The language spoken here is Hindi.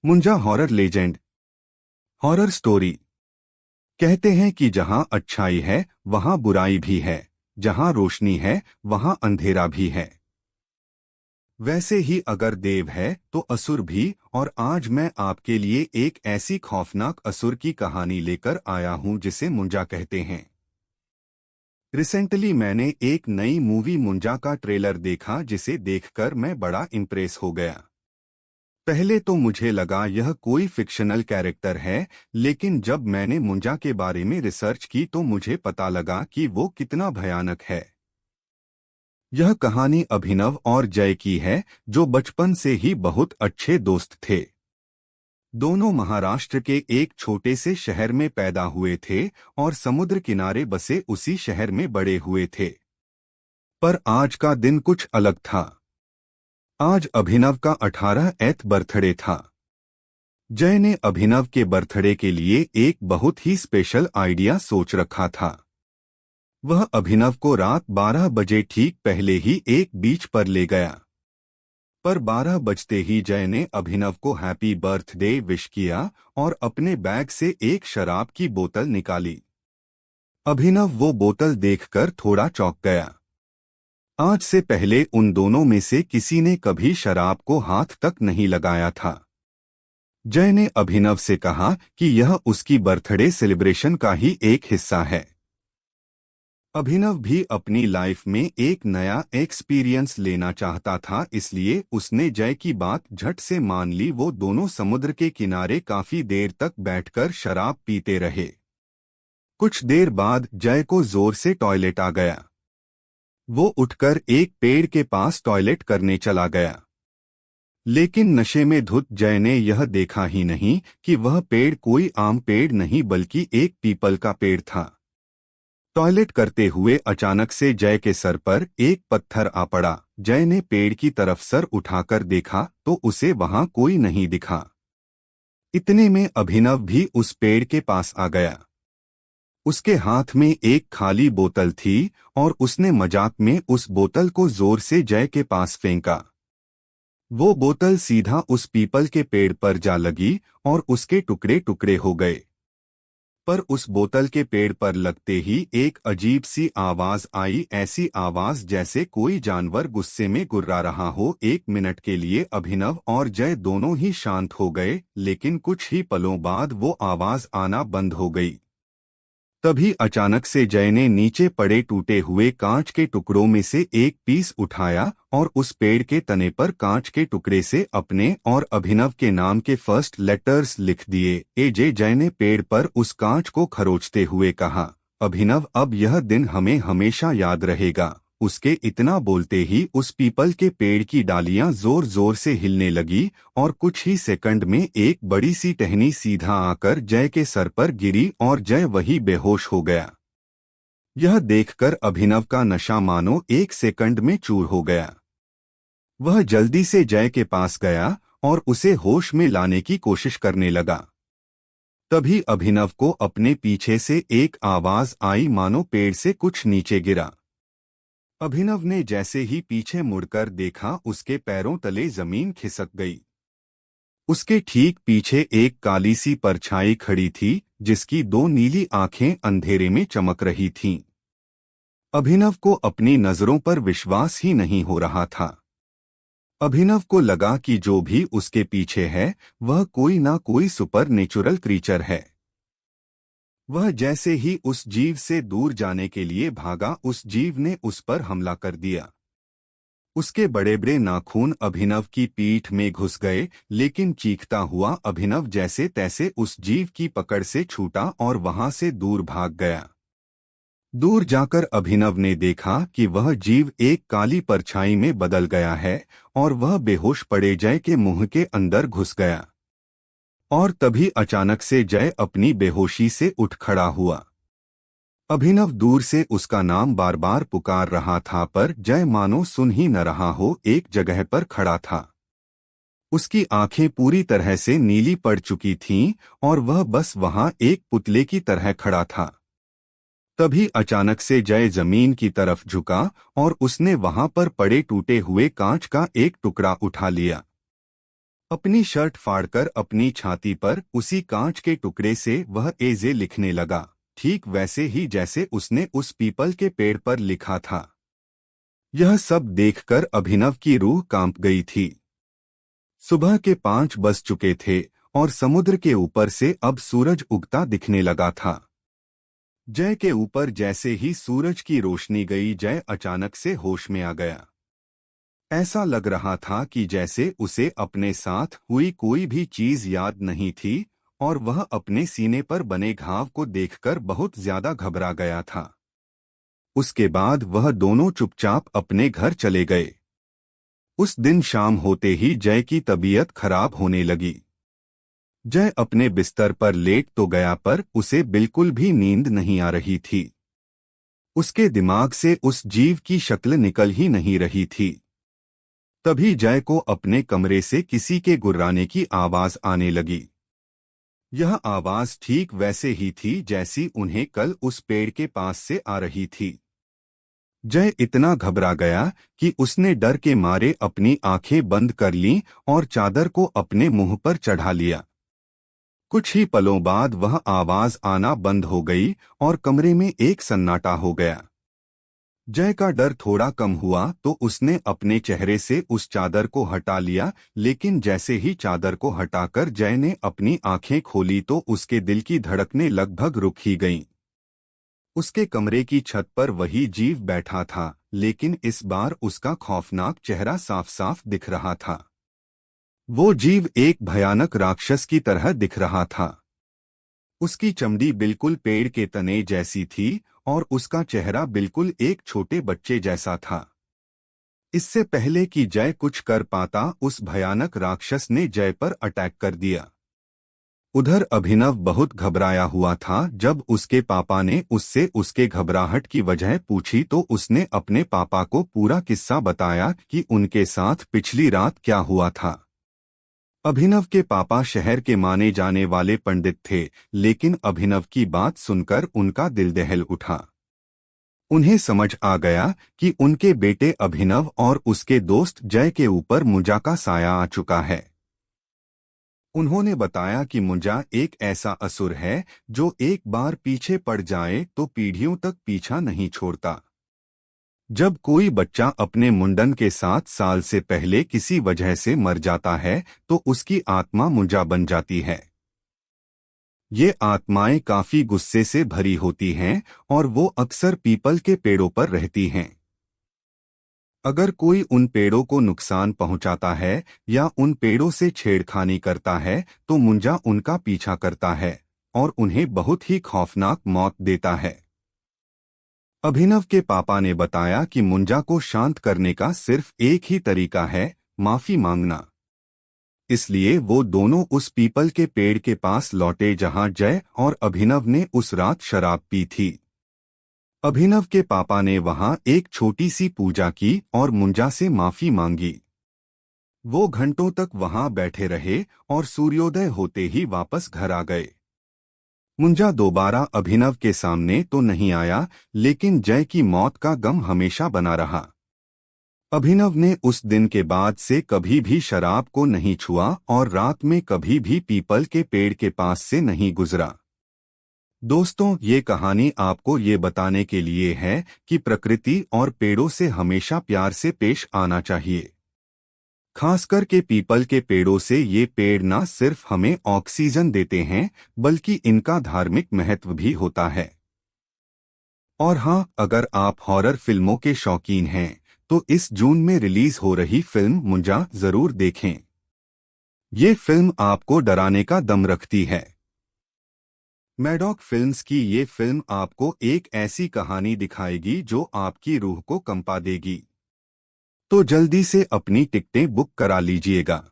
मुंजा हॉरर लेजेंड। Horror story. कहते हैं कि जहां अच्छाई है वहां बुराई भी है, जहां रोशनी है वहां अंधेरा भी है। वैसे ही अगर देव है तो असुर भी। और आज मैं आपके लिए एक ऐसी खौफनाक असुर की कहानी लेकर आया हूं जिसे मुंजा कहते हैं। रिसेंटली मैंने एक नई मूवी मुंजा का ट्रेलर देखा जिसे देखकर मैं बड़ा इम्प्रेस हो गया। पहले तो मुझे लगा यह कोई फिक्शनल कैरेक्टर है, लेकिन जब मैंने मुंजा के बारे में रिसर्च की तो मुझे पता लगा कि वो कितना भयानक है। यह कहानी अभिनव और जय की है, जो बचपन से ही बहुत अच्छे दोस्त थे। दोनों महाराष्ट्र के एक छोटे से शहर में पैदा हुए थे और समुद्र किनारे बसे उसी शहर में बड़े हुए थे। पर आज का दिन कुछ अलग था। आज अभिनव का 18th बर्थडे था। जय ने अभिनव के बर्थडे के लिए एक बहुत ही स्पेशल आइडिया सोच रखा था। वह अभिनव को रात 12 बजे ठीक पहले ही एक बीच पर ले गया। पर 12 बजते ही जय ने अभिनव को हैप्पी बर्थडे विश किया और अपने बैग से एक शराब की बोतल निकाली। अभिनव वो बोतल देखकर थोड़ा चौंक गया। आज से पहले उन दोनों में से किसी ने कभी शराब को हाथ तक नहीं लगाया था। जय ने अभिनव से कहा कि यह उसकी बर्थडे सेलिब्रेशन का ही एक हिस्सा है। अभिनव भी अपनी लाइफ में एक नया एक्सपीरियंस लेना चाहता था, इसलिए उसने जय की बात झट से मान ली। वो दोनों समुद्र के किनारे काफी देर तक बैठकर शराब पीते रहे। कुछ देर बाद जय को जोर से टॉयलेट आ गया। वो उठकर एक पेड़ के पास टॉयलेट करने चला गया। लेकिन नशे में धुत जय ने यह देखा ही नहीं कि वह पेड़ कोई आम पेड़ नहीं बल्कि एक पीपल का पेड़ था। टॉयलेट करते हुए अचानक से जय के सर पर एक पत्थर आ पड़ा। जय ने पेड़ की तरफ सर उठाकर देखा तो उसे वहां कोई नहीं दिखा। इतने में अभिनव भी उस पेड़ के पास आ गया। उसके हाथ में एक खाली बोतल थी और उसने मजाक में उस बोतल को जोर से जय के पास फेंका। वो बोतल सीधा उस पीपल के पेड़ पर जा लगी और उसके टुकड़े टुकड़े हो गए। पर उस बोतल के पेड़ पर लगते ही एक अजीब सी आवाज आई, ऐसी आवाज जैसे कोई जानवर गुस्से में गुर्रा रहा हो। 1 मिनट के लिए अभिनव और जय दोनों ही शांत हो गए, लेकिन कुछ ही पलों बाद वो आवाज आना बंद हो गई। तभी अचानक से जय ने नीचे पड़े टूटे हुए कांच के टुकड़ों में से एक पीस उठाया और उस पेड़ के तने पर कांच के टुकड़े से अपने और अभिनव के नाम के फर्स्ट लेटर्स लिख दिए। जय ने पेड़ पर उस कांच को खरोचते हुए कहा, अभिनव अब यह दिन हमें हमेशा याद रहेगा। उसके इतना बोलते ही उस पीपल के पेड़ की डालियां जोर जोर से हिलने लगी और कुछ ही सेकंड में एक बड़ी सी टहनी सीधा आकर जय के सर पर गिरी और जय वही बेहोश हो गया। यह देखकर अभिनव का नशा मानो 1 सेकंड में चूर हो गया। वह जल्दी से जय के पास गया और उसे होश में लाने की कोशिश करने लगा। तभी अभिनव को अपने पीछे से एक आवाज आई, मानो पेड़ से कुछ नीचे गिरा। अभिनव ने जैसे ही पीछे मुड़कर देखा, उसके पैरों तले जमीन खिसक गई। उसके ठीक पीछे एक काली सी परछाई खड़ी थी, जिसकी 2 नीली आंखें अंधेरे में चमक रही थीं। अभिनव को अपनी नजरों पर विश्वास ही नहीं हो रहा था। अभिनव को लगा कि जो भी उसके पीछे है वह कोई ना कोई सुपर नेचुरल क्रीचर है। वह जैसे ही उस जीव से दूर जाने के लिए भागा, उस जीव ने उस पर हमला कर दिया। उसके बड़े बड़े नाखून अभिनव की पीठ में घुस गए, लेकिन चीखता हुआ अभिनव जैसे तैसे उस जीव की पकड़ से छूटा और वहां से दूर भाग गया। दूर जाकर अभिनव ने देखा कि वह जीव एक काली परछाई में बदल गया है और वह बेहोश पड़े जय के मुंह के अंदर घुस गया। और तभी अचानक से जय अपनी बेहोशी से उठ खड़ा हुआ। अभिनव दूर से उसका नाम बार बार पुकार रहा था, पर जय मानो सुन ही न रहा हो, एक जगह पर खड़ा था। उसकी आंखें पूरी तरह से नीली पड़ चुकी थीं और वह बस वहां एक पुतले की तरह खड़ा था। तभी अचानक से जय जमीन की तरफ झुका और उसने वहां पर पड़े टूटे हुए कांच का एक टुकड़ा उठा लिया। अपनी शर्ट फाड़कर अपनी छाती पर उसी कांच के टुकड़े से वह एजे लिखने लगा, ठीक वैसे ही जैसे उसने उस पीपल के पेड़ पर लिखा था। यह सब देखकर अभिनव की रूह कांप गई थी। सुबह के 5 बज चुके थे और समुद्र के ऊपर से अब सूरज उगता दिखने लगा था। जय के ऊपर जैसे ही सूरज की रोशनी गई, जय अचानक से होश में आ गया। ऐसा लग रहा था कि जैसे उसे अपने साथ हुई कोई भी चीज याद नहीं थी और वह अपने सीने पर बने घाव को देखकर बहुत ज्यादा घबरा गया था। उसके बाद वह दोनों चुपचाप अपने घर चले गए। उस दिन शाम होते ही जय की तबीयत खराब होने लगी। जय अपने बिस्तर पर लेट तो गया पर उसे बिल्कुल भी नींद नहीं आ रही थी। उसके दिमाग से उस जीव की शक्ल निकल ही नहीं रही थी। तभी जय को अपने कमरे से किसी के गुर्राने की आवाज आने लगी। यह आवाज ठीक वैसे ही थी जैसी उन्हें कल उस पेड़ के पास से आ रही थी। जय इतना घबरा गया कि उसने डर के मारे अपनी आंखें बंद कर लीं और चादर को अपने मुंह पर चढ़ा लिया। कुछ ही पलों बाद वह आवाज आना बंद हो गई और कमरे में एक सन्नाटा हो गया। जय का डर थोड़ा कम हुआ तो उसने अपने चेहरे से उस चादर को हटा लिया, लेकिन जैसे ही चादर को हटाकर जय ने अपनी आंखें खोली तो उसके दिल की धड़कनें लगभग रुक ही गईं। उसके कमरे की छत पर वही जीव बैठा था, लेकिन इस बार उसका खौफनाक चेहरा साफ साफ दिख रहा था। वो जीव एक भयानक राक्षस की तरह दिख रहा था। उसकी चमड़ी बिल्कुल पेड़ के तने जैसी थी और उसका चेहरा बिल्कुल एक छोटे बच्चे जैसा था। इससे पहले कि जय कुछ कर पाता, उस भयानक राक्षस ने जय पर अटैक कर दिया। उधर अभिनव बहुत घबराया हुआ था। जब उसके पापा ने उससे उसके घबराहट की वजह पूछी तो उसने अपने पापा को पूरा किस्सा बताया कि उनके साथ पिछली रात क्या हुआ था। अभिनव के पापा शहर के माने जाने वाले पंडित थे, लेकिन अभिनव की बात सुनकर उनका दिल दहल उठा। उन्हें समझ आ गया कि उनके बेटे अभिनव और उसके दोस्त जय के ऊपर मुंजा का साया आ चुका है। उन्होंने बताया कि मुंजा एक ऐसा असुर है जो एक बार पीछे पड़ जाए तो पीढ़ियों तक पीछा नहीं छोड़ता। जब कोई बच्चा अपने मुंडन के 7 साल से पहले किसी वजह से मर जाता है तो उसकी आत्मा मुंजा बन जाती है। ये आत्माएं काफी गुस्से से भरी होती हैं और वो अक्सर पीपल के पेड़ों पर रहती हैं। अगर कोई उन पेड़ों को नुकसान पहुंचाता है या उन पेड़ों से छेड़खानी करता है तो मुंजा उनका पीछा करता है और उन्हें बहुत ही खौफनाक मौत देता है। अभिनव के पापा ने बताया कि मुंजा को शांत करने का सिर्फ एक ही तरीका है, माफी मांगना। इसलिए वो दोनों उस पीपल के पेड़ के पास लौटे जहां जय और अभिनव ने उस रात शराब पी थी। अभिनव के पापा ने वहां एक छोटी सी पूजा की और मुंजा से माफी मांगी। वो घंटों तक वहां बैठे रहे और सूर्योदय होते ही वापस घर आ गए। मुंजा दोबारा अभिनव के सामने तो नहीं आया, लेकिन जय की मौत का गम हमेशा बना रहा। अभिनव ने उस दिन के बाद से कभी भी शराब को नहीं छुआ और रात में कभी भी पीपल के पेड़ के पास से नहीं गुजरा। दोस्तों, ये कहानी आपको ये बताने के लिए है कि प्रकृति और पेड़ों से हमेशा प्यार से पेश आना चाहिए। खासकर के पीपल के पेड़ों से। ये पेड़ न सिर्फ हमें ऑक्सीजन देते हैं बल्कि इनका धार्मिक महत्व भी होता है। और हाँ, अगर आप हॉरर फिल्मों के शौकीन हैं तो इस जून में रिलीज हो रही फिल्म मुंजा जरूर देखें। ये फिल्म आपको डराने का दम रखती है। मैडॉक फिल्म्स की ये फिल्म आपको एक ऐसी कहानी दिखाएगी जो आपकी रूह को कंपा देगी। तो जल्दी से अपनी टिकटें बुक करा लीजिएगा।